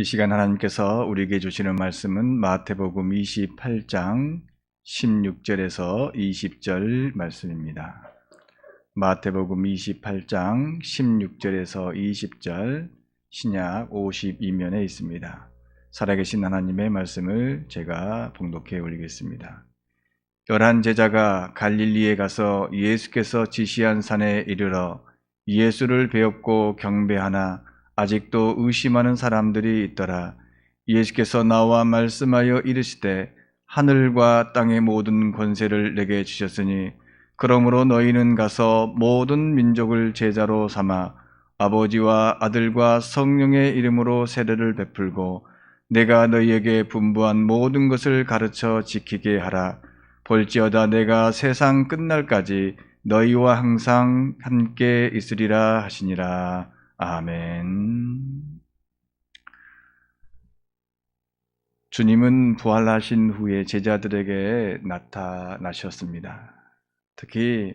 이 시간 하나님께서 우리에게 주시는 말씀은 마태복음 28장 16절에서 20절 말씀입니다. 마태복음 28장 16절에서 20절 신약 52면에 있습니다. 살아계신 하나님의 말씀을 제가 봉독해 올리겠습니다. 11 제자가 갈릴리에 가서 예수께서 지시한 산에 이르러 예수를 배웠고 경배하나 아직도 의심하는 사람들이 있더라. 예수께서 나와 말씀하여 이르시되 하늘과 땅의 모든 권세를 내게 주셨으니 그러므로 너희는 가서 모든 민족을 제자로 삼아 아버지와 아들과 성령의 이름으로 세례를 베풀고 내가 너희에게 분부한 모든 것을 가르쳐 지키게 하라. 볼지어다 내가 세상 끝날까지 너희와 항상 함께 있으리라 하시니라. 아멘. 주님은 부활하신 후에 제자들에게 나타나셨습니다. 특히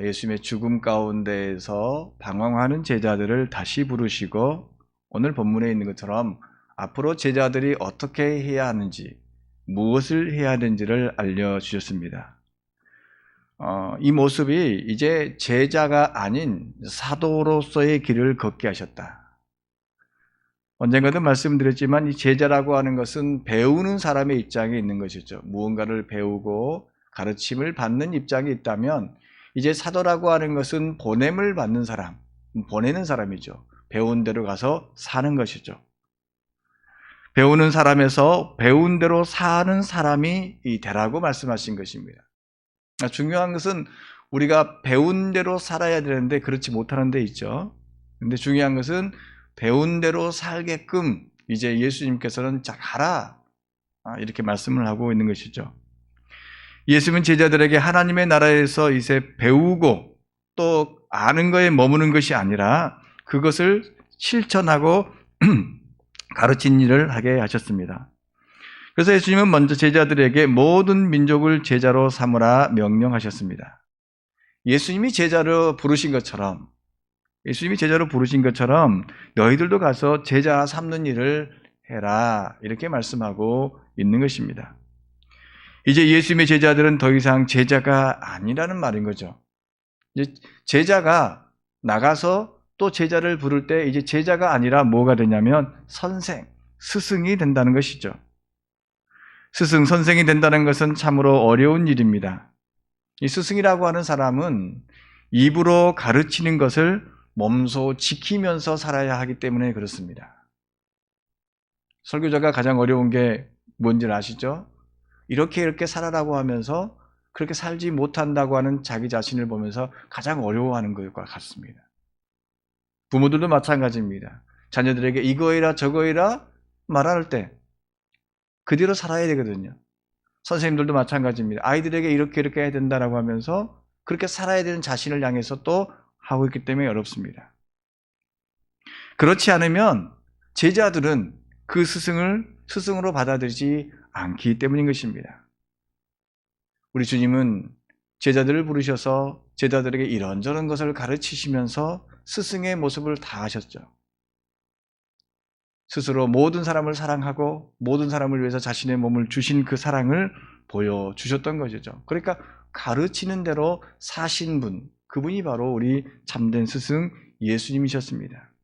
예수님의 죽음 가운데에서 방황하는 제자들을 다시 부르시고 오늘 본문에 있는 것처럼 앞으로 제자들이 어떻게 해야 하는지, 무엇을 해야 하는지를 알려주셨습니다. 이 모습이 이제 제자가 아닌 사도로서의 길을 걷게 하셨다. 언젠가도 말씀드렸지만 이 제자라고 하는 것은 배우는 사람의 입장에 있는 것이죠. 무언가를 배우고 가르침을 받는 입장이 있다면 이제 사도라고 하는 것은 보냄을 받는 사람, 보내는 사람이죠. 배운 대로 가서 사는 것이죠. 배우는 사람에서 배운 대로 사는 사람이 되라고 말씀하신 것입니다. 중요한 것은 우리가 배운 대로 살아야 되는데 그렇지 못하는 데 있죠. 근데 중요한 것은 배운 대로 살게끔 이제 예수님께서는 자 가라 이렇게 말씀을 하고 있는 것이죠. 예수님은 제자들에게 하나님의 나라에서 이제 배우고 또 아는 거에 머무는 것이 아니라 그것을 실천하고 가르친 일을 하게 하셨습니다. 그래서 예수님은 먼저 제자들에게 모든 민족을 제자로 삼으라 명령하셨습니다. 예수님이 제자로 부르신 것처럼 너희들도 가서 제자 삼는 일을 해라 이렇게 말씀하고 있는 것입니다. 이제 예수님의 제자들은 더 이상 제자가 아니라는 말인 거죠. 이제 제자가 나가서 또 제자를 부를 때 이제 제자가 아니라 뭐가 되냐면 선생, 스승이 된다는 것이죠. 스승, 선생이 된다는 것은 참으로 어려운 일입니다. 이 스승이라고 하는 사람은 입으로 가르치는 것을 몸소 지키면서 살아야 하기 때문에 그렇습니다. 설교자가 가장 어려운 게 뭔지 아시죠? 이렇게 살아라고 하면서 그렇게 살지 못한다고 하는 자기 자신을 보면서 가장 어려워하는 것과 같습니다. 부모들도 마찬가지입니다. 자녀들에게 이거 해라 저거 해라 말할 때 그대로 살아야 되거든요. 선생님들도 마찬가지입니다. 아이들에게 이렇게 해야 된다라고 하면서 그렇게 살아야 되는 자신을 향해서 또 하고 있기 때문에 어렵습니다. 그렇지 않으면 제자들은 그 스승을 스승으로 받아들이지 않기 때문인 것입니다. 우리 주님은 제자들을 부르셔서 제자들에게 이런저런 것을 가르치시면서 스승의 모습을 다 하셨죠. 스스로 모든 사람을 사랑하고 모든 사람을 위해서 자신의 몸을 주신 그 사랑을 보여주셨던 것이죠. 그러니까 가르치는 대로 사신 분, 그분이 바로 우리 참된 스승 예수님이셨습니다.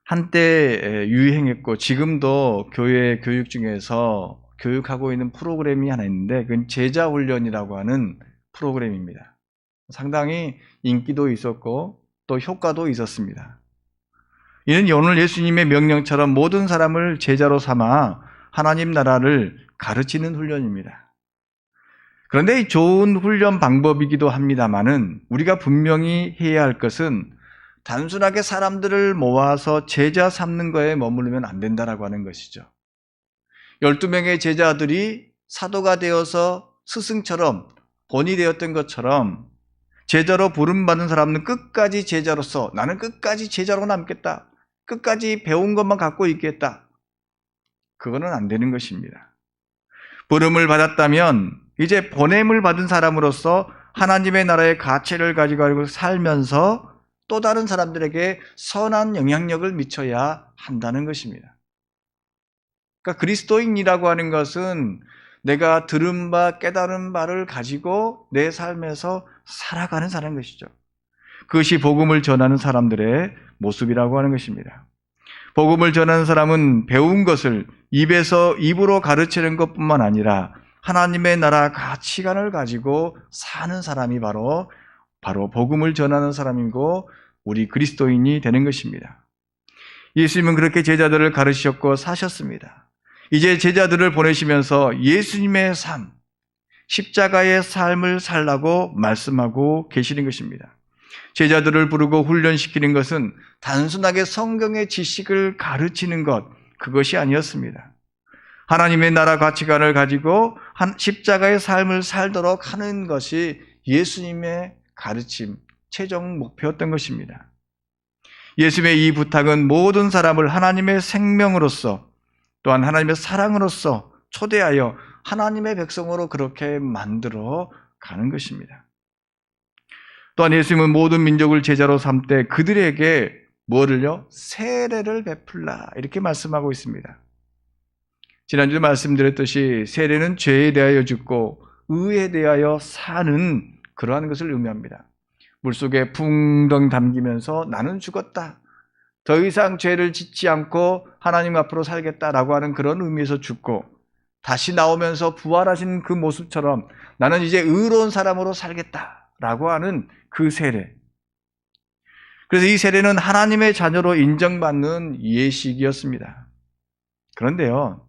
한때 유행했고 지금도 교회 교육 중에서 교육하고 있는 프로그램이 하나 있는데 그건 제자훈련이라고 하는 프로그램입니다. 상당히 인기도 있었고 또 효과도 있었습니다. 이는 오늘 예수님의 명령처럼 모든 사람을 제자로 삼아 하나님 나라를 가르치는 훈련입니다. 그런데 좋은 훈련 방법이기도 합니다만은 우리가 분명히 해야 할 것은 단순하게 사람들을 모아서 제자 삼는 거에 머무르면 안 된다라고 하는 것이죠. 12명의 제자들이 사도가 되어서 스승처럼 본이 되었던 것처럼 제자로 부름받은 사람은 끝까지 제자로서 나는 끝까지 제자로 남겠다. 끝까지 배운 것만 갖고 있겠다. 그거는 안 되는 것입니다. 부름을 받았다면 이제 보냄을 받은 사람으로서 하나님의 나라의 가치를 가지고 살면서 또 다른 사람들에게 선한 영향력을 미쳐야 한다는 것입니다. 그러니까 그리스도인이라고 하는 것은 내가 들은 바, 깨달은 바를 가지고 내 삶에서 살아가는 사람인 것이죠. 그것이 복음을 전하는 사람들의 모습이라고 하는 것입니다. 복음을 전하는 사람은 배운 것을 입에서 입으로 가르치는 것뿐만 아니라 하나님의 나라 가치관을 가지고 사는 사람이 바로 복음을 전하는 사람이고 우리 그리스도인이 되는 것입니다. 예수님은 그렇게 제자들을 가르치셨고 사셨습니다. 이제 제자들을 보내시면서 예수님의 삶, 십자가의 삶을 살라고 말씀하고 계시는 것입니다. 제자들을 부르고 훈련시키는 것은 단순하게 성경의 지식을 가르치는 것, 그것이 아니었습니다. 하나님의 나라 가치관을 가지고 십자가의 삶을 살도록 하는 것이 예수님의 가르침, 최종 목표였던 것입니다. 예수님의 이 부탁은 모든 사람을 하나님의 생명으로서 또한 하나님의 사랑으로서 초대하여 하나님의 백성으로 그렇게 만들어 가는 것입니다. 또한 예수님은 모든 민족을 제자로 삼되 그들에게 뭐를요? 세례를 베풀라 이렇게 말씀하고 있습니다. 지난주에 말씀드렸듯이 세례는 죄에 대하여 죽고 의에 대하여 사는 그러한 것을 의미합니다. 물속에 붕덩 담기면서 나는 죽었다. 더 이상 죄를 짓지 않고 하나님 앞으로 살겠다라고 하는 그런 의미에서 죽고 다시 나오면서 부활하신 그 모습처럼 나는 이제 의로운 사람으로 살겠다라고 하는 그 세례. 그래서 이 세례는 하나님의 자녀로 인정받는 예식이었습니다. 그런데요,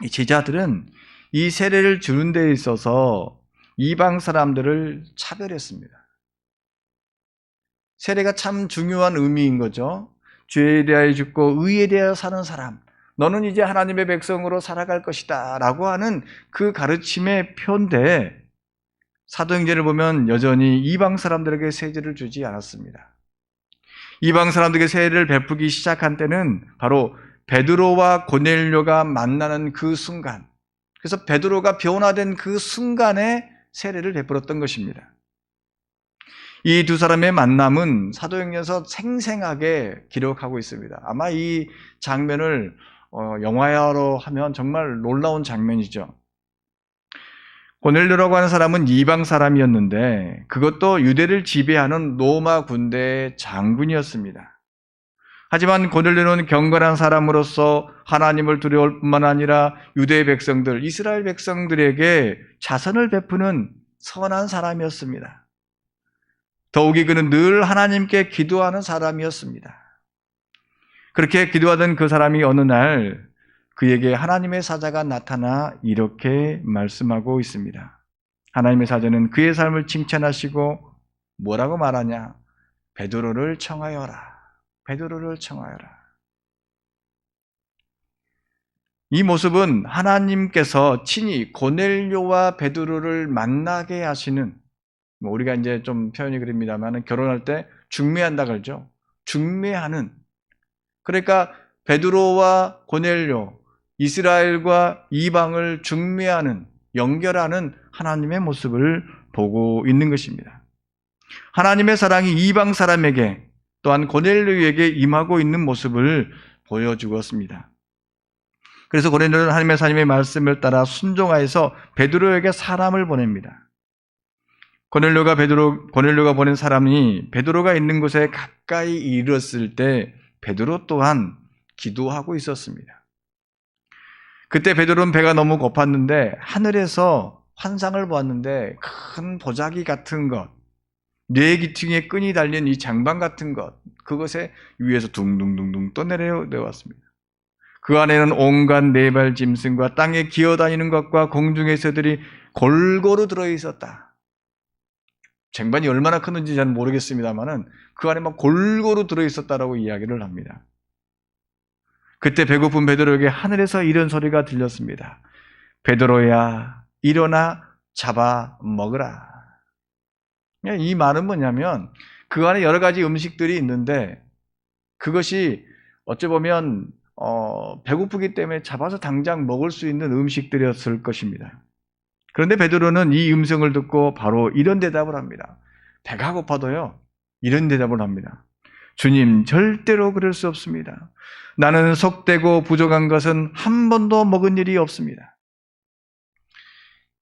이 제자들은 이 세례를 주는 데 있어서 이방 사람들을 차별했습니다. 세례가 참 중요한 의미인 거죠. 죄에 대하여 죽고 의에 대하여 사는 사람, 너는 이제 하나님의 백성으로 살아갈 것이다 라고 하는 그 가르침의 표인데 사도행전을 보면 여전히 이방 사람들에게 세례를 주지 않았습니다. 이방 사람들에게 세례를 베푸기 시작한 때는 바로 베드로와 고넬료가 만나는 그 순간, 그래서 베드로가 변화된 그 순간에 세례를 베풀었던 것입니다. 이 두 사람의 만남은 사도행전에서 생생하게 기록하고 있습니다. 아마 이 장면을 영화화로 하면 정말 놀라운 장면이죠. 고넬료라고 하는 사람은 이방 사람이었는데 그것도 유대를 지배하는 로마 군대의 장군이었습니다. 하지만 고넬료는 경건한 사람으로서 하나님을 두려울 뿐만 아니라 유대 백성들, 이스라엘 백성들에게 자선을 베푸는 선한 사람이었습니다. 더욱이 그는 늘 하나님께 기도하는 사람이었습니다. 그렇게 기도하던 그 사람이 어느 날 그에게 하나님의 사자가 나타나 이렇게 말씀하고 있습니다. 하나님의 사자는 그의 삶을 칭찬하시고 뭐라고 말하냐? 베드로를 청하여라. 베드로를 청하여라. 이 모습은 하나님께서 친히 고넬료와 베드로를 만나게 하시는, 우리가 이제 좀 표현이 그럽니다만 결혼할 때 중매한다 그러죠. 중매하는. 그러니까 베드로와 고넬료, 이스라엘과 이방을 중매하는, 연결하는 하나님의 모습을 보고 있는 것입니다. 하나님의 사랑이 이방 사람에게 또한 고넬료에게 임하고 있는 모습을 보여주었습니다. 그래서 고넬료는 하나님의 사님의 말씀을 따라 순종하여서 베드로에게 사람을 보냅니다. 고넬료가 보낸 사람이 베드로가 있는 곳에 가까이 이르렀을 때 베드로 또한 기도하고 있었습니다. 그때 베드로는 배가 너무 고팠는데 하늘에서 환상을 보았는데 큰 보자기 같은 것, 뇌기퉁에 끈이 달린 이 장방 같은 것, 그것에 위에서 둥둥둥둥 떠내려왔습니다. 그 안에는 온갖 네발 짐승과 땅에 기어다니는 것과 공중의 새들이 골고루 들어있었다. 쟁반이 얼마나 컸는지 잘 모르겠습니다만은 그 안에 막 골고루 들어있었다라고 이야기를 합니다. 그때 배고픈 베드로에게 하늘에서 이런 소리가 들렸습니다. 베드로야, 일어나 잡아 먹으라. 이 말은 뭐냐면 그 안에 여러 가지 음식들이 있는데 그것이 어찌 보면 배고프기 때문에 잡아서 당장 먹을 수 있는 음식들이었을 것입니다. 그런데 베드로는 이 음성을 듣고 바로 이런 대답을 합니다. 배가 고파도요, 이런 대답을 합니다. 주님, 절대로 그럴 수 없습니다. 나는 속되고 부족한 것은 한 번도 먹은 일이 없습니다.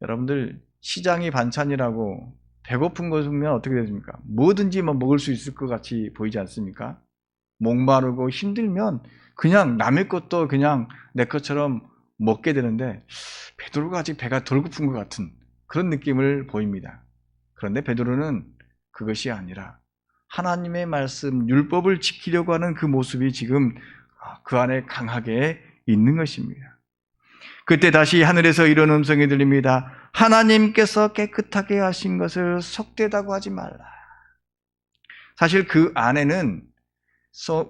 여러분들, 시장이 반찬이라고 배고픈 것이면 어떻게 되십니까? 뭐든지 먹을 수 있을 것 같이 보이지 않습니까? 목마르고 힘들면 그냥 남의 것도 그냥 내 것처럼 먹게 되는데, 베드로가 아직 배가 덜 고픈 것 같은 그런 느낌을 보입니다. 그런데 베드로는 그것이 아니라 하나님의 말씀, 율법을 지키려고 하는 그 모습이 지금 그 안에 강하게 있는 것입니다. 그때 다시 하늘에서 이런 음성이 들립니다. 하나님께서 깨끗하게 하신 것을 속되다고 하지 말라. 사실 그 안에는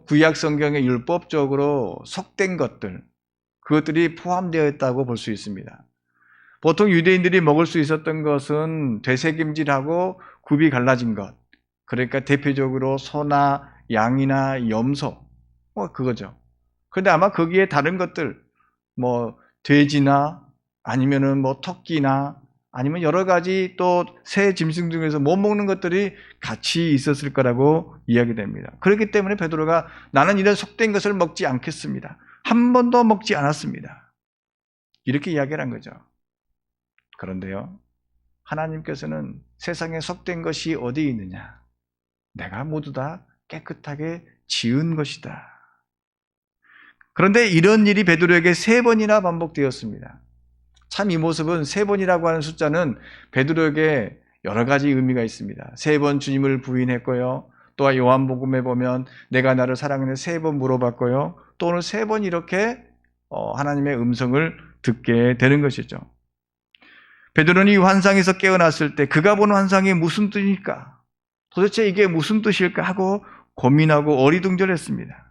구약 성경의 율법적으로 속된 것들, 그것들이 포함되어 있다고 볼 수 있습니다. 보통 유대인들이 먹을 수 있었던 것은 되새김질하고 굽이 갈라진 것, 그러니까 대표적으로 소나 양이나 염소, 그거죠. 그런데 아마 거기에 다른 것들, 돼지나 아니면은 토끼나 아니면 여러 가지 또 새 짐승 중에서 못 먹는 것들이 같이 있었을 거라고 이야기됩니다. 그렇기 때문에 베드로가 나는 이런 속된 것을 먹지 않겠습니다. 한 번도 먹지 않았습니다. 이렇게 이야기를 한 거죠. 그런데요, 하나님께서는 세상에 속된 것이 어디 있느냐? 내가 모두 다 깨끗하게 지은 것이다. 그런데 이런 일이 베드로에게 3번이나 반복되었습니다. 참 이 모습은 3번이라고 하는 숫자는 베드로에게 여러 가지 의미가 있습니다. 3번 주님을 부인했고요. 또한 요한복음에 보면 내가 나를 사랑하는 3번 물어봤고요. 또 오늘 3번 이렇게 하나님의 음성을 듣게 되는 것이죠. 베드로는 이 환상에서 깨어났을 때 그가 본 환상이 무슨 뜻일까? 도대체 이게 무슨 뜻일까 하고 고민하고 어리둥절했습니다.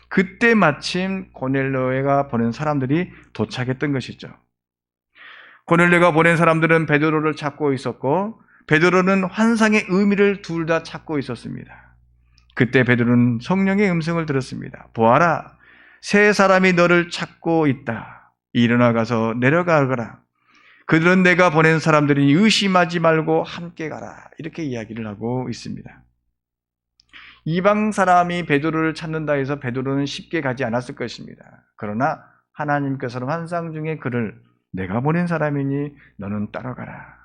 그때 마침 고넬료가 보낸 사람들이 도착했던 것이죠. 고넬료가 보낸 사람들은 베드로를 찾고 있었고 베드로는 환상의 의미를 둘 다 찾고 있었습니다. 그때 베드로는 성령의 음성을 들었습니다. 보아라, 3 사람이 너를 찾고 있다. 일어나 가서 내려가거라. 그들은 내가 보낸 사람들이니 의심하지 말고 함께 가라. 이렇게 이야기를 하고 있습니다. 이방 사람이 베드로를 찾는다 해서 베드로는 쉽게 가지 않았을 것입니다. 그러나 하나님께서는 환상 중에 그를 내가 보낸 사람이니 너는 따라가라.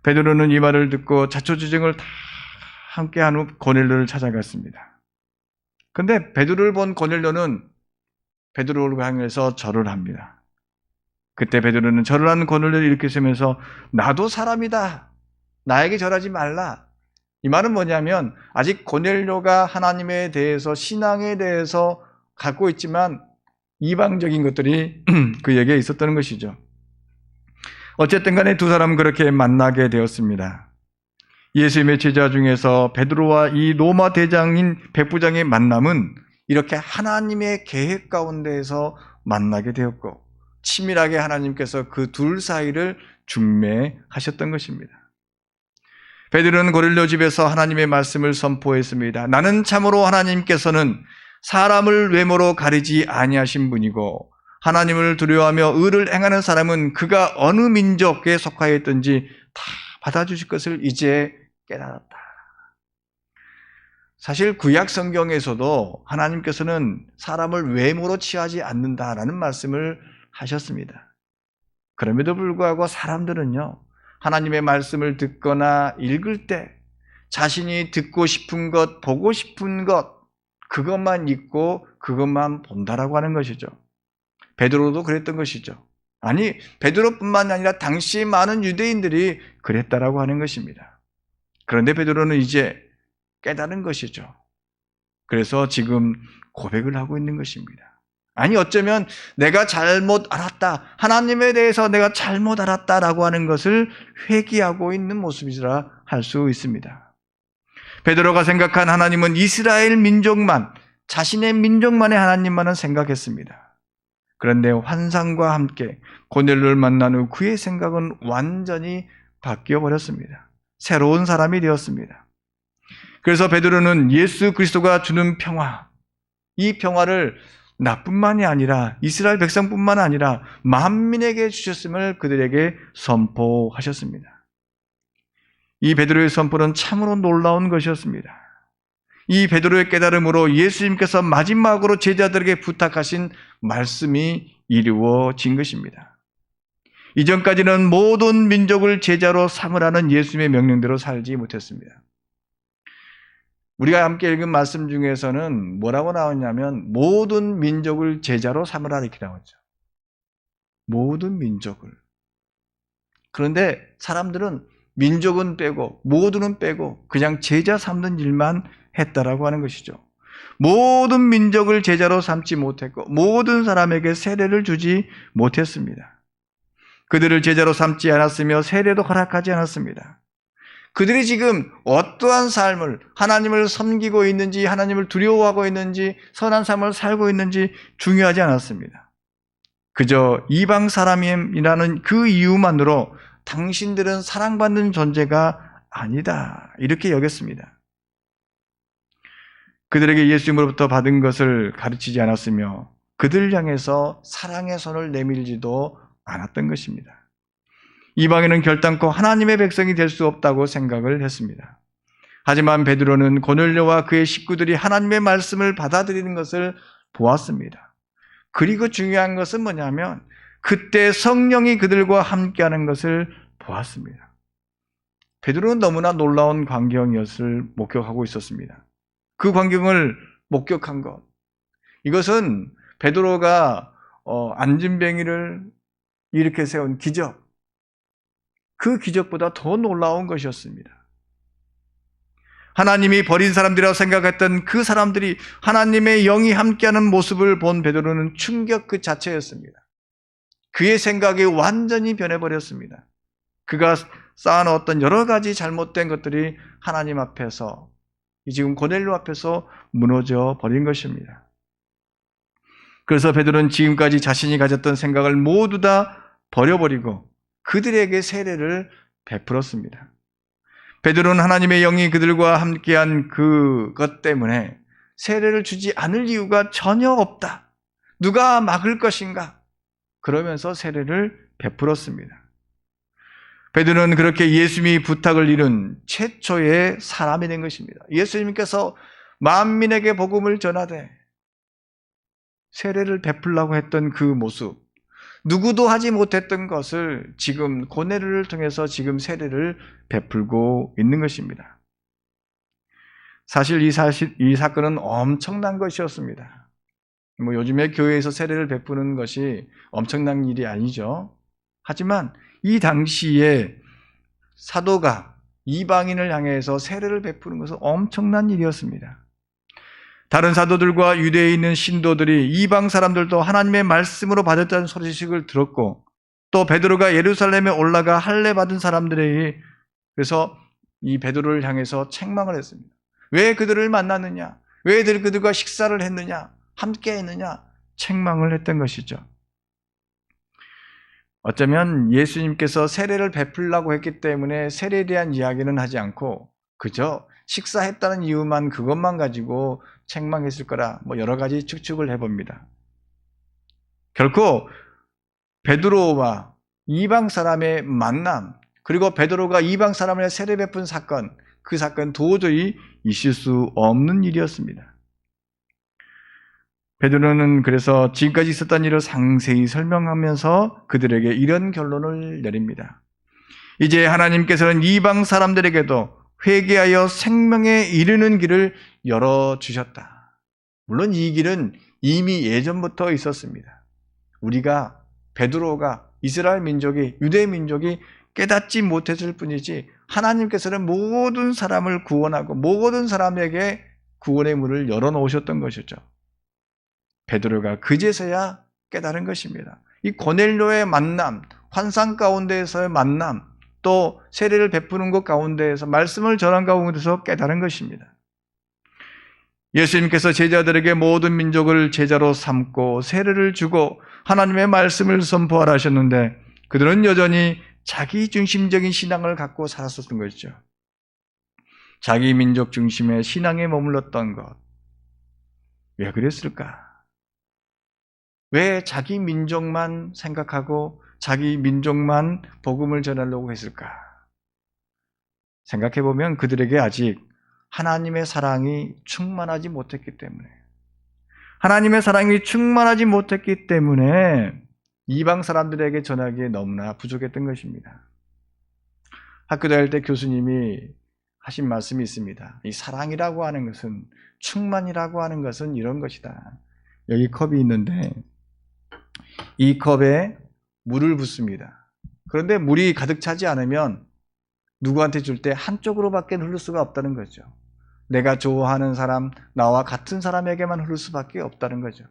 베드로는 이 말을 듣고 자초지종을 다 함께한 후 고넬료를 찾아갔습니다. 그런데 베드로를 본 고넬료는 베드로를 향해서 절을 합니다. 그때 베드로는 절을 하는 고넬료를 이렇게 쓰면서 나도 사람이다. 나에게 절하지 말라. 이 말은 뭐냐면 아직 고넬료가 하나님에 대해서 신앙에 대해서 갖고 있지만 이방적인 것들이 그에게 있었다는 것이죠. 어쨌든 간에 2 사람은 그렇게 만나게 되었습니다. 예수님의 제자 중에서 베드로와 이 로마 대장인 백부장의 만남은 이렇게 하나님의 계획 가운데에서 만나게 되었고 치밀하게 하나님께서 그 둘 사이를 중매하셨던 것입니다. 베드로는 고넬료 집에서 하나님의 말씀을 선포했습니다. 나는 참으로 하나님께서는 사람을 외모로 가리지 아니하신 분이고 하나님을 두려워하며 의를 행하는 사람은 그가 어느 민족에 속하였든지 다 받아주실 것을 이제 깨달았다. 사실 구약 성경에서도 하나님께서는 사람을 외모로 취하지 않는다라는 말씀을 하셨습니다. 그럼에도 불구하고 사람들은요, 하나님의 말씀을 듣거나 읽을 때 자신이 듣고 싶은 것, 보고 싶은 것, 그것만 읽고 그것만 본다라고 하는 것이죠. 베드로도 그랬던 것이죠. 아니, 베드로뿐만 아니라 당시 많은 유대인들이 그랬다라고 하는 것입니다. 그런데 베드로는 이제 깨달은 것이죠. 그래서 지금 고백을 하고 있는 것입니다. 아니, 어쩌면 내가 잘못 알았다, 하나님에 대해서 내가 잘못 알았다라고 하는 것을 회개하고 있는 모습이라 할 수 있습니다. 베드로가 생각한 하나님은 이스라엘 민족만, 자신의 민족만의 하나님만은 생각했습니다. 그런데 환상과 함께 고넬료를 만난 후 그의 생각은 완전히 바뀌어 버렸습니다. 새로운 사람이 되었습니다. 그래서 베드로는 예수 그리스도가 주는 평화, 이 평화를 나뿐만이 아니라 이스라엘 백성뿐만 아니라 만민에게 주셨음을 그들에게 선포하셨습니다. 이 베드로의 선포는 참으로 놀라운 것이었습니다. 이 베드로의 깨달음으로 예수님께서 마지막으로 제자들에게 부탁하신 말씀이 이루어진 것입니다. 이전까지는 모든 민족을 제자로 삼으라는 예수님의 명령대로 살지 못했습니다. 우리가 함께 읽은 말씀 중에서는 뭐라고 나왔냐면 모든 민족을 제자로 삼으라 이렇게 나왔죠. 모든 민족을. 그런데 사람들은 민족은 빼고 모두는 빼고 그냥 제자 삼는 일만 했다라고 하는 것이죠. 모든 민족을 제자로 삼지 못했고 모든 사람에게 세례를 주지 못했습니다. 그들을 제자로 삼지 않았으며 세례도 허락하지 않았습니다. 그들이 지금 어떠한 삶을 하나님을 섬기고 있는지 하나님을 두려워하고 있는지 선한 삶을 살고 있는지 중요하지 않았습니다. 그저 이방 사람이라는 그 이유만으로 당신들은 사랑받는 존재가 아니다 이렇게 여겼습니다. 그들에게 예수님으로부터 받은 것을 가르치지 않았으며 그들을 향해서 사랑의 손을 내밀지도 않았던 것입니다. 이방인은 결단코 하나님의 백성이 될 수 없다고 생각을 했습니다. 하지만 베드로는 고넬료와 그의 식구들이 하나님의 말씀을 받아들이는 것을 보았습니다. 그리고 중요한 것은 뭐냐면 그때 성령이 그들과 함께하는 것을 보았습니다. 베드로는 너무나 놀라운 광경이었을 목격하고 있었습니다. 그 광경을 목격한 것, 이것은 베드로가 안진뱅이를 일으켜 세운 기적, 그 기적보다 더 놀라운 것이었습니다. 하나님이 버린 사람들이라고 생각했던 그 사람들이 하나님의 영이 함께하는 모습을 본 베드로는 충격 그 자체였습니다. 그의 생각이 완전히 변해버렸습니다. 그가 쌓아놓았던 여러 가지 잘못된 것들이 하나님 앞에서 지금 고넬료 앞에서 무너져 버린 것입니다. 그래서 베드로는 지금까지 자신이 가졌던 생각을 모두 다 버려버리고 그들에게 세례를 베풀었습니다. 베드로는 하나님의 영이 그들과 함께한 그것 때문에 세례를 주지 않을 이유가 전혀 없다. 누가 막을 것인가? 그러면서 세례를 베풀었습니다. 베드로는 그렇게 예수님이 부탁을 이룬 최초의 사람이 된 것입니다. 예수님께서 만민에게 복음을 전하되 세례를 베풀라고 했던 그 모습, 누구도 하지 못했던 것을 지금 고넬료를 통해서 지금 세례를 베풀고 있는 것입니다. 사실 이 사건은 엄청난 것이었습니다. 요즘에 교회에서 세례를 베푸는 것이 엄청난 일이 아니죠. 하지만 이 당시에 사도가 이방인을 향해서 세례를 베푸는 것은 엄청난 일이었습니다. 다른 사도들과 유대에 있는 신도들이 이방 사람들도 하나님의 말씀으로 받았다는 소식을 들었고 또 베드로가 예루살렘에 올라가 할례 받은 사람들에게 그래서 이 베드로를 향해서 책망을 했습니다. 왜 그들을 만났느냐? 왜 그들과 식사를 했느냐? 함께 했느냐? 책망을 했던 것이죠. 어쩌면 예수님께서 세례를 베풀라고 했기 때문에 세례에 대한 이야기는 하지 않고 그저 식사했다는 이유만 그것만 가지고 책망했을 거라 여러 가지 추측을 해봅니다. 결코 베드로와 이방 사람의 만남 그리고 베드로가 이방 사람을 세례 베푼 사건, 그 사건 도저히 있을 수 없는 일이었습니다. 베드로는 그래서 지금까지 있었던 일을 상세히 설명하면서 그들에게 이런 결론을 내립니다. 이제 하나님께서는 이방 사람들에게도 회개하여 생명에 이르는 길을 열어주셨다. 물론 이 길은 이미 예전부터 있었습니다. 우리가 베드로가 이스라엘 민족이 유대 민족이 깨닫지 못했을 뿐이지 하나님께서는 모든 사람을 구원하고 모든 사람에게 구원의 문을 열어놓으셨던 것이죠. 베드로가 그제서야 깨달은 것입니다. 이 고넬료의 만남, 환상 가운데에서의 만남, 또 세례를 베푸는 것 가운데에서 말씀을 전한 가운데서 깨달은 것입니다. 예수님께서 제자들에게 모든 민족을 제자로 삼고 세례를 주고 하나님의 말씀을 선포하라 하셨는데 그들은 여전히 자기 중심적인 신앙을 갖고 살았었던 것이죠. 자기 민족 중심의 신앙에 머물렀던 것. 왜 그랬을까? 왜 자기 민족만 생각하고 자기 민족만 복음을 전하려고 했을까? 생각해보면 그들에게 아직 하나님의 사랑이 충만하지 못했기 때문에, 하나님의 사랑이 충만하지 못했기 때문에 이방 사람들에게 전하기에 너무나 부족했던 것입니다. 학교 다닐 때 교수님이 하신 말씀이 있습니다. 이 사랑이라고 하는 것은, 충만이라고 하는 것은 이런 것이다. 여기 컵이 있는데 이 컵에 물을 붓습니다. 그런데 물이 가득 차지 않으면 누구한테 줄 때 한쪽으로밖에 흐를 수가 없다는 거죠. 내가 좋아하는 사람, 나와 같은 사람에게만 흐를 수밖에 없다는 거죠.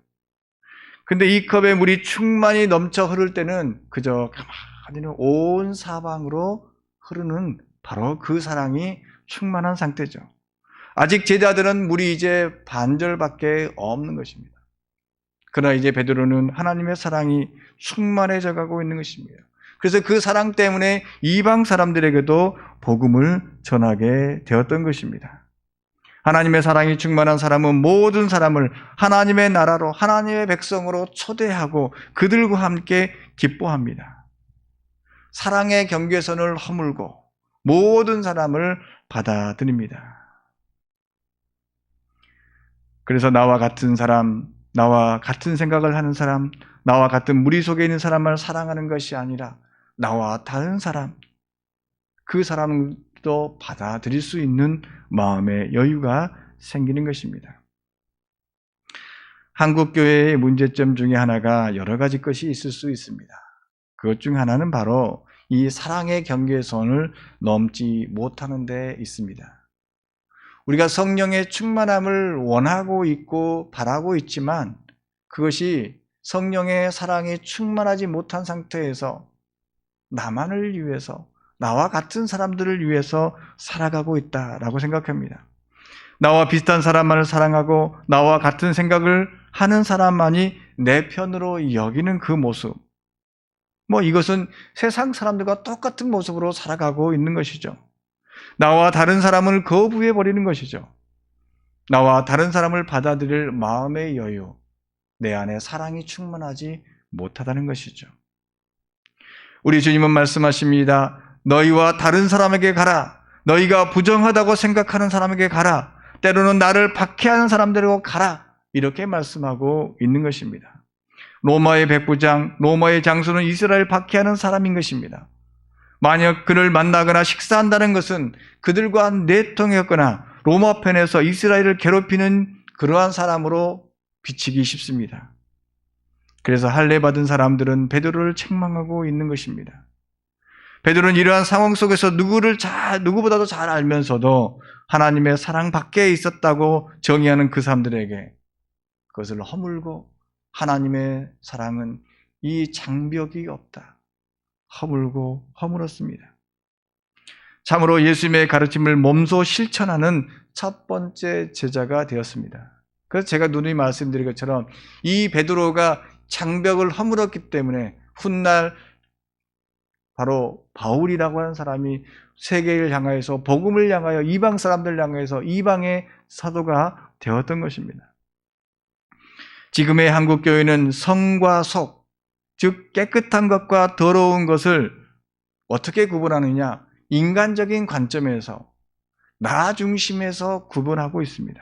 근데 이 컵에 물이 충만히 넘쳐 흐를 때는 그저 가만히 온 사방으로 흐르는 바로 그 사랑이 충만한 상태죠. 아직 제자들은 물이 이제 반절밖에 없는 것입니다. 그러나 이제 베드로는 하나님의 사랑이 충만해져 가고 있는 것입니다. 그래서 그 사랑 때문에 이방 사람들에게도 복음을 전하게 되었던 것입니다. 하나님의 사랑이 충만한 사람은 모든 사람을 하나님의 나라로, 하나님의 백성으로 초대하고 그들과 함께 기뻐합니다. 사랑의 경계선을 허물고 모든 사람을 받아들입니다. 그래서 나와 같은 사람, 나와 같은 생각을 하는 사람, 나와 같은 무리 속에 있는 사람을 사랑하는 것이 아니라 나와 다른 사람, 그 사람도 받아들일 수 있는 마음의 여유가 생기는 것입니다. 한국교회의 문제점 중에 하나가 여러 가지 것이 있을 수 있습니다. 그것 중 하나는 바로 이 사랑의 경계선을 넘지 못하는 데 있습니다. 우리가 성령의 충만함을 원하고 있고 바라고 있지만 그것이 성령의 사랑이 충만하지 못한 상태에서 나만을 위해서, 나와 같은 사람들을 위해서 살아가고 있다라고 생각합니다. 나와 비슷한 사람만을 사랑하고 나와 같은 생각을 하는 사람만이 내 편으로 여기는 그 모습, 이것은 세상 사람들과 똑같은 모습으로 살아가고 있는 것이죠. 나와 다른 사람을 거부해 버리는 것이죠. 나와 다른 사람을 받아들일 마음의 여유, 내 안에 사랑이 충만하지 못하다는 것이죠. 우리 주님은 말씀하십니다. 너희와 다른 사람에게 가라. 너희가 부정하다고 생각하는 사람에게 가라. 때로는 나를 박해하는 사람들에게 가라. 이렇게 말씀하고 있는 것입니다. 로마의 백부장, 로마의 장수는 이스라엘 박해하는 사람인 것입니다. 만약 그를 만나거나 식사한다는 것은 그들과 내통했거나 로마 편에서 이스라엘을 괴롭히는 그러한 사람으로 비치기 쉽습니다. 그래서 할례받은 사람들은 베드로를 책망하고 있는 것입니다. 베드로는 이러한 상황 속에서 누구보다도 잘 알면서도 하나님의 사랑 밖에 있었다고 정의하는 그 사람들에게 그것을 허물고 하나님의 사랑은 이 장벽이 없다. 허물고 허물었습니다. 참으로 예수님의 가르침을 몸소 실천하는 첫 번째 제자가 되었습니다. 그래서 제가 누누이 말씀드린 것처럼 이 베드로가 장벽을 허물었기 때문에 훗날 바로 바울이라고 하는 사람이 세계를 향하여서 복음을 향하여 이방 사람들 향하여서 이방의 사도가 되었던 것입니다. 지금의 한국교회는 성과 속, 즉 깨끗한 것과 더러운 것을 어떻게 구분하느냐? 인간적인 관점에서, 나 중심에서 구분하고 있습니다.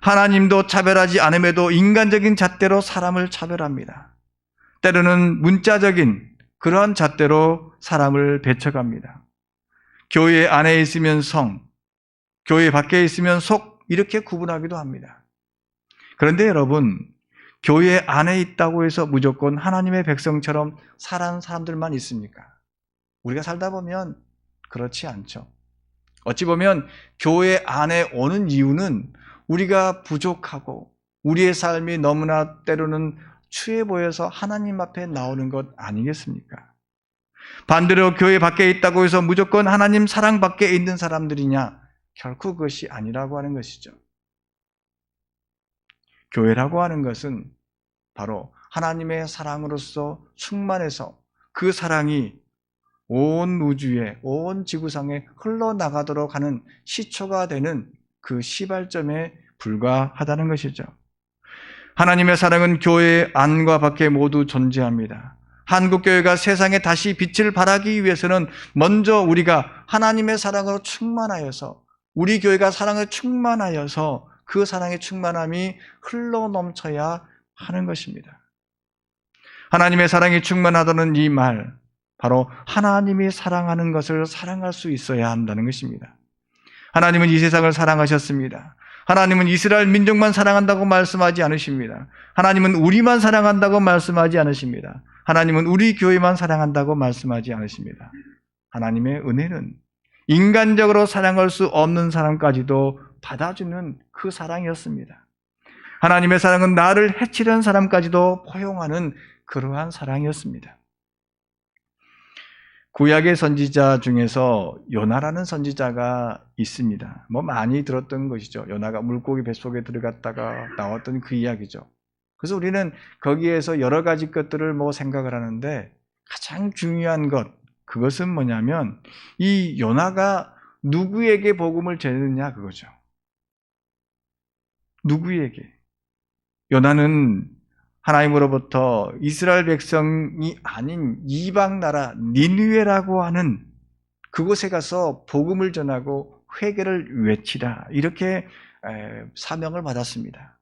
하나님도 차별하지 않음에도 인간적인 잣대로 사람을 차별합니다. 때로는 문자적인 그러한 잣대로 사람을 배척합니다. 교회 안에 있으면 성, 교회 밖에 있으면 속, 이렇게 구분하기도 합니다. 그런데 여러분, 교회 안에 있다고 해서 무조건 하나님의 백성처럼 살아가는 사람들만 있습니까? 우리가 살다 보면 그렇지 않죠. 어찌 보면 교회 안에 오는 이유는 우리가 부족하고 우리의 삶이 너무나 때로는 추해 보여서 하나님 앞에 나오는 것 아니겠습니까? 반대로 교회 밖에 있다고 해서 무조건 하나님 사랑 밖에 있는 사람들이냐? 결코 그것이 아니라고 하는 것이죠. 교회라고 하는 것은 바로 하나님의 사랑으로서 충만해서 그 사랑이 온 우주에, 온 지구상에 흘러나가도록 하는 시초가 되는 그 시발점에 불과하다는 것이죠. 하나님의 사랑은 교회 안과 밖에 모두 존재합니다. 한국교회가 세상에 다시 빛을 발하기 위해서는 먼저 우리가 하나님의 사랑으로 충만하여서 우리 교회가 사랑을 충만하여서 그 사랑의 충만함이 흘러넘쳐야 하는 것입니다. 하나님의 사랑이 충만하다는 이 말, 바로 하나님이 사랑하는 것을 사랑할 수 있어야 한다는 것입니다. 하나님은 이 세상을 사랑하셨습니다. 하나님은 이스라엘 민족만 사랑한다고 말씀하지 않으십니다. 하나님은 우리만 사랑한다고 말씀하지 않으십니다. 하나님은 우리 교회만 사랑한다고 말씀하지 않으십니다. 하나님의 은혜는 인간적으로 사랑할 수 없는 사람까지도 받아주는 그 사랑이었습니다. 하나님의 사랑은 나를 해치려는 사람까지도 포용하는 그러한 사랑이었습니다. 구약의 선지자 중에서 요나라는 선지자가 있습니다. 많이 들었던 것이죠. 요나가 물고기 뱃속에 들어갔다가 나왔던 그 이야기죠. 그래서 우리는 거기에서 여러 가지 것들을 생각을 하는데, 가장 중요한 그것은 뭐냐면 이 요나가 누구에게 복음을 전했느냐 그거죠. 누구에게? 요나는 하나님으로부터 이스라엘 백성이 아닌 이방 나라 니느웨라고 하는 그곳에 가서 복음을 전하고 회개를 외치라, 이렇게 사명을 받았습니다.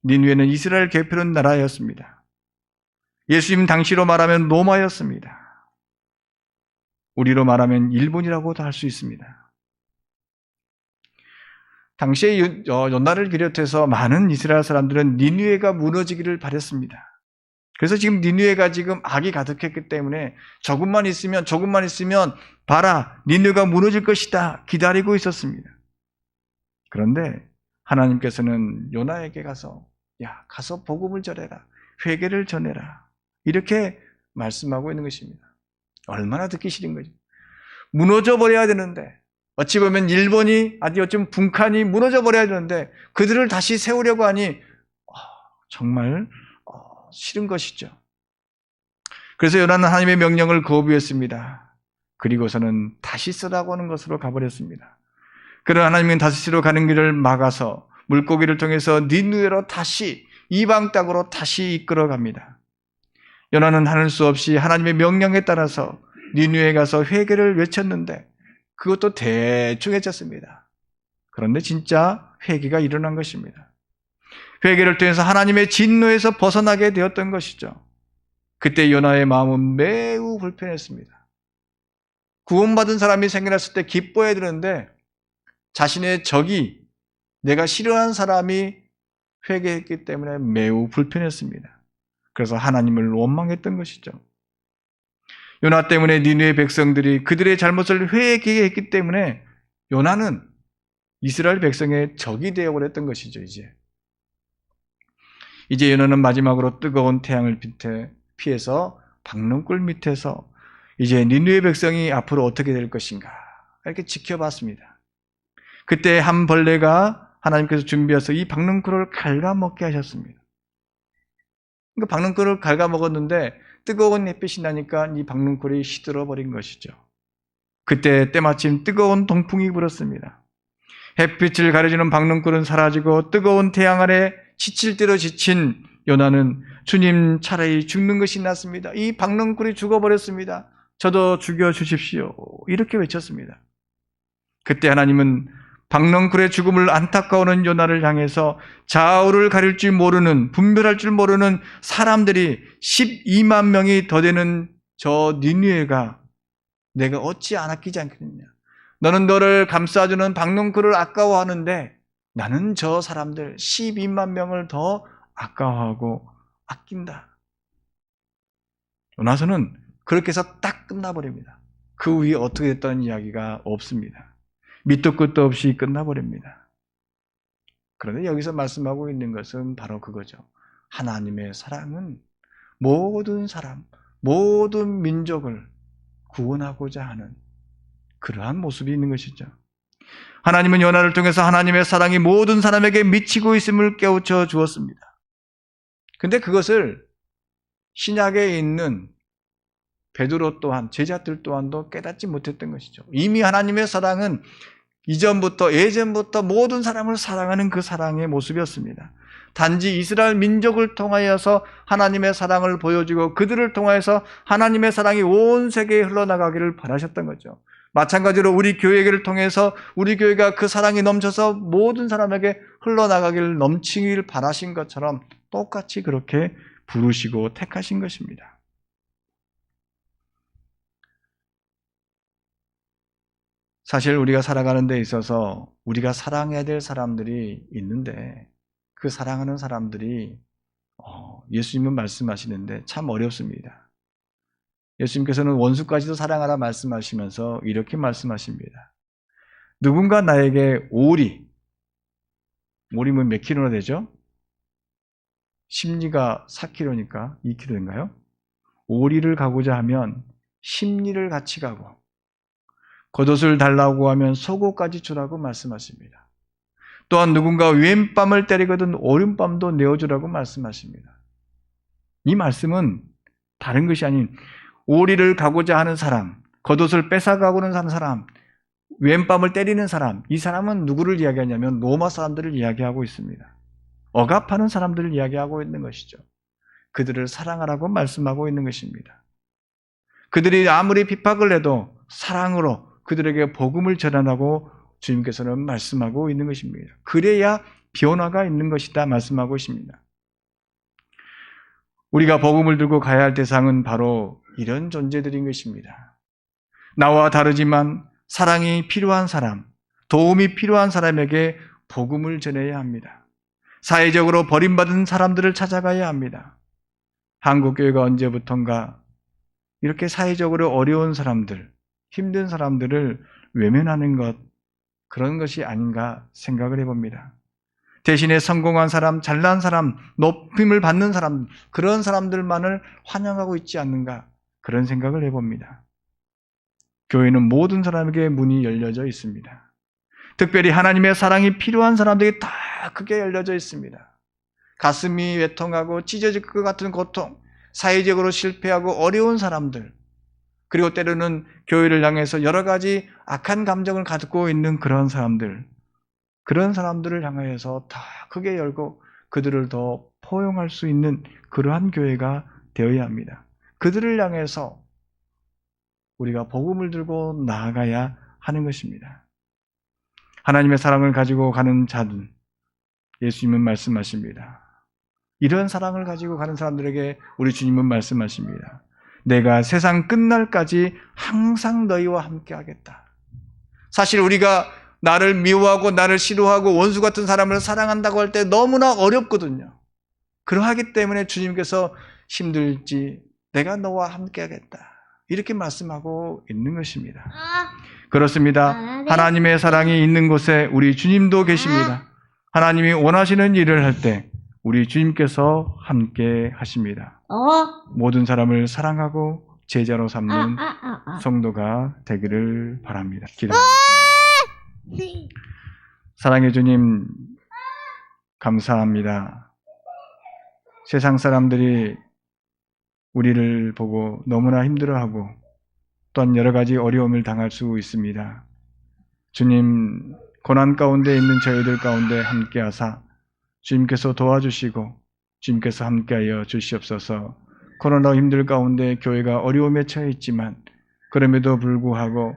니느웨는 이스라엘 개표된 나라였습니다. 예수님 당시로 말하면 로마였습니다. 우리로 말하면 일본이라고도 할 수 있습니다. 당시에 요나를 비롯해서 많은 이스라엘 사람들은 니느웨가 무너지기를 바랬습니다. 그래서 지금 니느웨가 지금 악이 가득했기 때문에 조금만 있으면 봐라, 니느웨가 무너질 것이다 기다리고 있었습니다. 그런데 하나님께서는 요나에게 가서 가서 복음을 전해라, 회개를 전해라, 이렇게 말씀하고 있는 것입니다. 얼마나 듣기 싫은 거죠. 무너져 버려야 되는데, 어찌 보면 일본이, 어쩌면 북한이 무너져 버려야 되는데 그들을 다시 세우려고 하니 정말 싫은 것이죠. 그래서 요나는 하나님의 명령을 거부했습니다. 그리고서는 다시스라고 하는 것으로 가버렸습니다. 그러나 하나님은 다시스로 가는 길을 막아서 물고기를 통해서 니느웨로 다시, 이방 땅으로 다시 이끌어갑니다. 요나는 하는 수 없이 하나님의 명령에 따라서 니느웨에 가서 회개를 외쳤는데 그것도 대충 외쳤습니다. 그런데 진짜 회개가 일어난 것입니다. 회개를 통해서 하나님의 진노에서 벗어나게 되었던 것이죠. 그때 요나의 마음은 매우 불편했습니다. 구원받은 사람이 생겨났을 때 기뻐해야 되는데 자신의 적이, 내가 싫어하는 사람이 회개했기 때문에 매우 불편했습니다. 그래서 하나님을 원망했던 것이죠. 요나 때문에 니느웨 백성들이 그들의 잘못을 회개했기 때문에 요나는 이스라엘 백성의 적이 되어버렸던 것이죠. 이제 요나는 마지막으로 뜨거운 태양을 피해서 박능굴 밑에서 이제 니느웨 백성이 앞으로 어떻게 될 것인가 이렇게 지켜봤습니다. 그때 한 벌레가 하나님께서 준비해서 이 박능굴을 갉아먹게 하셨습니다. 그러니까 박능굴을 갉아먹었는데 뜨거운 햇빛이 나니까 이 박능굴이 시들어버린 것이죠. 그때 때마침 뜨거운 동풍이 불었습니다. 햇빛을 가려주는 박능굴은 사라지고 뜨거운 태양 아래 지칠 대로 지친 요나는 주님, 차라리 죽는 것이 낫습니다. 이 박능굴이 죽어버렸습니다. 저도 죽여주십시오. 이렇게 외쳤습니다. 그때 하나님은 박능굴의 죽음을 안타까워하는 요나를 향해서 좌우를 가릴 줄 모르는, 분별할 줄 모르는 사람들이 12만 명이 더 되는 저 니느웨가 내가 어찌 안 아끼지 않겠느냐. 너는 너를 감싸주는 박능굴을 아까워하는데 나는 저 사람들 12만 명을 더 아까워하고 아낀다. 요나서는 그렇게 해서 딱 끝나버립니다. 그 후에 어떻게 됐다는 이야기가 없습니다. 밑도 끝도 없이 끝나버립니다. 그런데 여기서 말씀하고 있는 것은 바로 그거죠. 하나님의 사랑은 모든 사람, 모든 민족을 구원하고자 하는 그러한 모습이 있는 것이죠. 하나님은 요나를 통해서 하나님의 사랑이 모든 사람에게 미치고 있음을 깨우쳐 주었습니다. 근데 그것을 신약에 있는 베드로 또한, 제자들 또한도 깨닫지 못했던 것이죠. 이미 하나님의 사랑은 예전부터 모든 사람을 사랑하는 그 사랑의 모습이었습니다. 단지 이스라엘 민족을 통하여서 하나님의 사랑을 보여주고 그들을 통하여서 하나님의 사랑이 온 세계에 흘러나가기를 바라셨던 거죠. 마찬가지로 우리 교회를 통해서 우리 교회가 그 사랑이 넘쳐서 모든 사람에게 흘러나가기를 넘치길 바라신 것처럼 똑같이 그렇게 부르시고 택하신 것입니다. 사실 우리가 살아가는 데 있어서 우리가 사랑해야 될 사람들이 있는데 그 사랑하는 사람들이 예수님은 말씀하시는데 참 어렵습니다. 예수님께서는 원수까지도 사랑하라 말씀하시면서 이렇게 말씀하십니다. 누군가 나에게 오리면 몇 킬로나 되죠? 심리가 4킬로니까 2킬로인가요? 오리를 가고자 하면 심리를 같이 가고 겉옷을 달라고 하면 속옷까지 주라고 말씀하십니다. 또한 누군가 왼밤을 때리거든 오른밤도 내어주라고 말씀하십니다. 이 말씀은 다른 것이 아닌 오리를 가고자 하는 사람, 겉옷을 뺏어가고는 하는 사람, 왼밤을 때리는 사람, 이 사람은 누구를 이야기하냐면 로마 사람들을 이야기하고 있습니다. 억압하는 사람들을 이야기하고 있는 것이죠. 그들을 사랑하라고 말씀하고 있는 것입니다. 그들이 아무리 핍박을 해도 사랑으로 그들에게 복음을 전하라고 주님께서는 말씀하고 있는 것입니다. 그래야 변화가 있는 것이다 말씀하고 있습니다. 우리가 복음을 들고 가야 할 대상은 바로 이런 존재들인 것입니다. 나와 다르지만 사랑이 필요한 사람, 도움이 필요한 사람에게 복음을 전해야 합니다. 사회적으로 버림받은 사람들을 찾아가야 합니다. 한국교회가 언제부턴가 이렇게 사회적으로 어려운 사람들, 힘든 사람들을 외면하는 것, 그런 것이 아닌가 생각을 해봅니다. 대신에 성공한 사람, 잘난 사람, 높임을 받는 사람, 그런 사람들만을 환영하고 있지 않는가, 그런 생각을 해봅니다. 교회는 모든 사람에게 문이 열려져 있습니다. 특별히 하나님의 사랑이 필요한 사람들이 다 크게 열려져 있습니다. 가슴이 외통하고 찢어질 것 같은 고통, 사회적으로 실패하고 어려운 사람들, 그리고 때로는 교회를 향해서 여러 가지 악한 감정을 갖고 있는 그런 사람들을 향하여서 다 크게 열고 그들을 더 포용할 수 있는 그러한 교회가 되어야 합니다. 그들을 향해서 우리가 복음을 들고 나아가야 하는 것입니다. 하나님의 사랑을 가지고 가는 자들, 예수님은 말씀하십니다. 이런 사랑을 가지고 가는 사람들에게 우리 주님은 말씀하십니다. 내가 세상 끝날까지 항상 너희와 함께 하겠다. 사실 우리가 나를 미워하고 나를 싫어하고 원수 같은 사람을 사랑한다고 할 때 너무나 어렵거든요. 그러하기 때문에 주님께서 힘들지 내가 너와 함께 하겠다. 이렇게 말씀하고 있는 것입니다. 그렇습니다. 하나님의 사랑이 있는 곳에 우리 주님도 계십니다. 하나님이 원하시는 일을 할 때 우리 주님께서 함께 하십니다. 모든 사람을 사랑하고 제자로 삼는 성도가 되기를 바랍니다. 기도하겠습니다. 사랑의 주님, 감사합니다. 세상 사람들이 우리를 보고 너무나 힘들어하고 또한 여러 가지 어려움을 당할 수 있습니다. 주님, 고난 가운데 있는 저희들 가운데 함께하사 주님께서 도와주시고 주님께서 함께하여 주시옵소서. 코로나 힘들 가운데 교회가 어려움에 처해 있지만 그럼에도 불구하고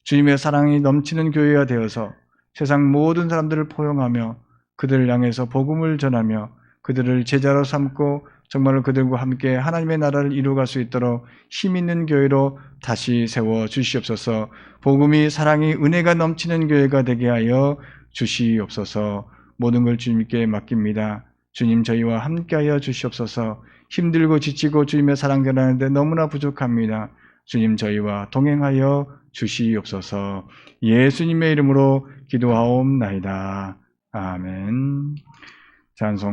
주님의 사랑이 넘치는 교회가 되어서 세상 모든 사람들을 포용하며 그들을 향해서 복음을 전하며 그들을 제자로 삼고 정말로 그들과 함께 하나님의 나라를 이루어갈 수 있도록 힘 있는 교회로 다시 세워 주시옵소서. 복음이 사랑이 은혜가 넘치는 교회가 되게 하여 주시옵소서. 모든 걸 주님께 맡깁니다. 주님, 저희와 함께하여 주시옵소서. 힘들고 지치고 주님의 사랑 전하는데 너무나 부족합니다. 주님, 저희와 동행하여 주시옵소서. 예수님의 이름으로 기도하옵나이다. 아멘. 찬송.